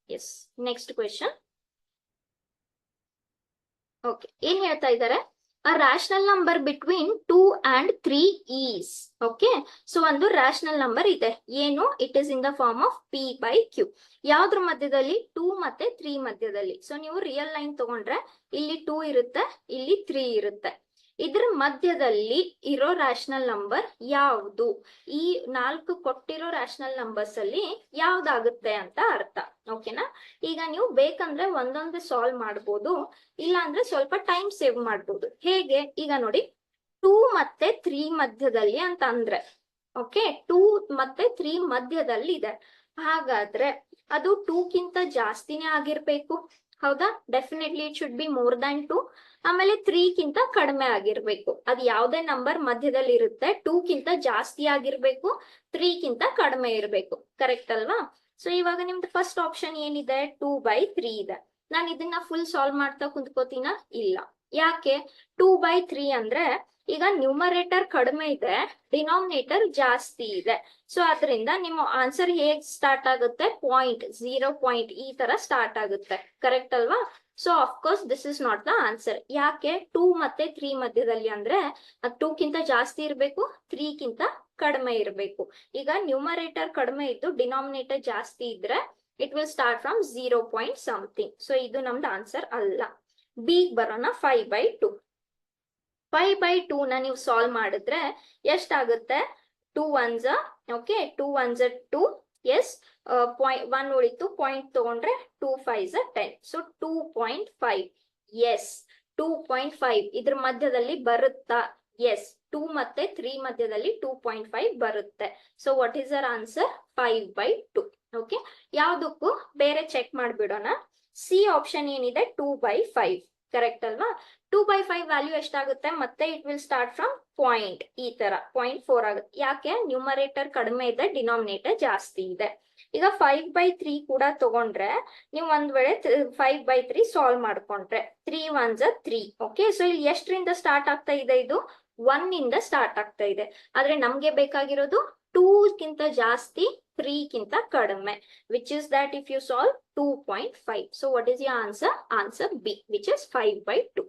S, next question. Okay, ಏನ್ ಹೇಳ್ತಾ ಇದ್ದಾರೆ? a rational number between 2 and 3 is. Okay, so ಒಂದು ರ್ಯಾಷನಲ್ ನಂಬರ್ ಇದೆ, ಏನು? It is in the form of p by q. ಯಾವ್ದ್ರ ಮಧ್ಯದಲ್ಲಿ? 2 ಮತ್ತೆ 3 ಮಧ್ಯದಲ್ಲಿ. ಸೊ ನೀವು ರಿಯಲ್ ಲೈನ್ ತಗೊಂಡ್ರೆ ಇಲ್ಲಿ 2 ಇರುತ್ತೆ, ಇಲ್ಲಿ 3 ಇರುತ್ತೆ. ಇದ್ರ ಮಧ್ಯದಲ್ಲಿ ಇರೋ ರ್ಯಾಷನಲ್ ನಂಬರ್ ಯಾವುದು? ಈ 4 ಕೊಟ್ಟಿರೋ ರ್ಯಾಷನಲ್ ನಂಬರ್ಸ್ ಅಲ್ಲಿ ಯಾವ್ದಾಗುತ್ತೆ ಅಂತ ಅರ್ಥ. ಓಕೆನಾ? ಈಗ ನೀವು ಬೇಕಂದ್ರೆ ಒಂದೊಂದೇ ಸಾಲ್ವ್ ಮಾಡ್ಬೋದು, ಇಲ್ಲ ಅಂದ್ರೆ ಸ್ವಲ್ಪ ಟೈಮ್ ಸೇವ್ ಮಾಡ್ಬೋದು. ಹೇಗೆ? ಈಗ ನೋಡಿ, 2 ಮತ್ತೆ 3 ಮಧ್ಯದಲ್ಲಿ ಅಂತ ಅಂದ್ರೆ, ಓಕೆ, 2 ಮತ್ತೆ 3 ಮಧ್ಯದಲ್ಲಿ ಇದೆ, ಹಾಗಾದ್ರೆ ಅದು 2 ಗಿಂತ ಜಾಸ್ತಿನೇ ಆಗಿರ್ಬೇಕು. ಹೌದಾ? Definitely it should be more than 2. ಆಮೇಲೆ 3 ಗಿಂತ ಕಡಿಮೆ ಆಗಿರ್ಬೇಕು. ಅದು ಯಾವ್ದೇ ನಂಬರ್ ಮಧ್ಯದಲ್ಲಿ ಇರುತ್ತೆ, 2 ಗಿಂತ ಜಾಸ್ತಿ ಆಗಿರ್ಬೇಕು, 3 ಗಿಂತ ಕಡಿಮೆ ಇರ್ಬೇಕು. ಕರೆಕ್ಟ್ ಅಲ್ವಾ? ಸೊ ಇವಾಗ ನಿಮ್ದು ಫಸ್ಟ್ ಆಪ್ಷನ್ ಏನಿದೆ? 2 by 3 ಇದೆ. ನಾನು ಇದನ್ನ ಫುಲ್ ಸಾಲ್ವ್ ಮಾಡ್ತಾ ಕುಂತ್ಕೋತೀನ? ಇಲ್ಲ. ಯಾಕೆ? 2 by 3 ಅಂದ್ರೆ ಈಗ ನ್ಯೂಮರೇಟರ್ ಕಡಿಮೆ ಇದೆ, ಡಿನಾಮಿನೇಟರ್ ಜಾಸ್ತಿ ಇದೆ. ಸೊ ಅದರಿಂದ ನಿಮ್ಮ ಆನ್ಸರ್ ಹೇಗ್ ಸ್ಟಾರ್ಟ್ ಆಗುತ್ತೆ? ಪಾಯಿಂಟ್, 0 ಪಾಯಿಂಟ್ ಈ ತರ ಸ್ಟಾರ್ಟ್ ಆಗುತ್ತೆ. ಕರೆಕ್ಟ್ ಅಲ್ವಾ? So of course this is not the answer. ಯಾಕೆ? 2 ಮತ್ತೆ 3 ಮಧ್ಯದಲ್ಲಿ ಅಂದ್ರೆ ಅದು 2 ಗಿಂತ ಜಾಸ್ತಿ ಇರ್ಬೇಕು, 3 ಗಿಂತ ಕಡಿಮೆ ಇರ್ಬೇಕು. ಈಗ ನ್ಯೂಮರೇಟರ್ ಕಡಿಮೆ ಇದ್ದು ಡಿನಾಮಿನೇಟರ್ ಜಾಸ್ತಿ ಇದ್ರೆ it will start from 0 point something. So ಇದು ನಮ್ದು ಆನ್ಸರ್ ಅಲ್ಲ. ಬಿ ಬರೋಣ, 5 by 2. 5 by 2 ನ ನೀವು ಸಾಲ್ವ್ ಮಾಡಿದ್ರೆ ಎಷ್ಟಾಗುತ್ತೆ? 2 ones, ಓಕೆ, 2 ones 2, ಎಸ್, 1 ಉಳಿತು, ಪಾಯಿಂಟ್ ತಗೊಂಡ್ರೆ 2 5s 10. ಸೊ 2.5. ಎಸ್, 2.5 ಇದ್ರ ಮಧ್ಯದಲ್ಲಿ ಬರುತ್ತಾ? ಎಸ್, 2 ಮತ್ತೆ 3 ಮಧ್ಯದಲ್ಲಿ 2.5 ಬರುತ್ತೆ. So what is our answer? 5 by 2. Okay, ಯಾವ್ದಕ್ಕೂ ಬೇರೆ ಚೆಕ್ ಮಾಡ್ಬಿಡೋಣ. ಸಿ ಆಪ್ಷನ್ ಏನಿದೆ? 2 by 5. ಕರೆಕ್ಟ್ ಅಲ್ವಾ? 2 by 5 ವ್ಯಾಲ್ಯೂ ಎಷ್ಟಾಗುತ್ತೆ? ಮತ್ತೆ it will start from point, ಈ ತರ 0.4 ಆಗುತ್ತೆ. ಯಾಕೆ? ನ್ಯೂಮರೇಟರ್ ಕಡಿಮೆ ಇದೆ, ಡಿನಾಮಿನೇಟರ್ ಜಾಸ್ತಿ ಇದೆ. ಈಗ 5 by 3 ಕೂಡ ತಗೊಂಡ್ರೆ ನೀವು ಒಂದ್ ವೇಳೆ 5 by 3 ಸಾಲ್ವ್ ಮಾಡ್ಕೊಂಡ್ರೆ 3 ones 3. ಓಕೆ, ಸೊ ಇಲ್ಲಿ ಎಷ್ಟರಿಂದ ಸ್ಟಾರ್ಟ್ ಆಗ್ತಾ ಇದೆ? ಇದು 1 ಇಂದ ಸ್ಟಾರ್ಟ್ ಆಗ್ತಾ ಇದೆ. ಆದ್ರೆ ನಮ್ಗೆ ಬೇಕಾಗಿರೋದು 2 ಗಿಂತ ಜಾಸ್ತಿ, 3 ಗಿಂತ ಕಡಿಮೆ, which is that if you solve 2.5. So what is your answer? Answer B, which is 5 by 2.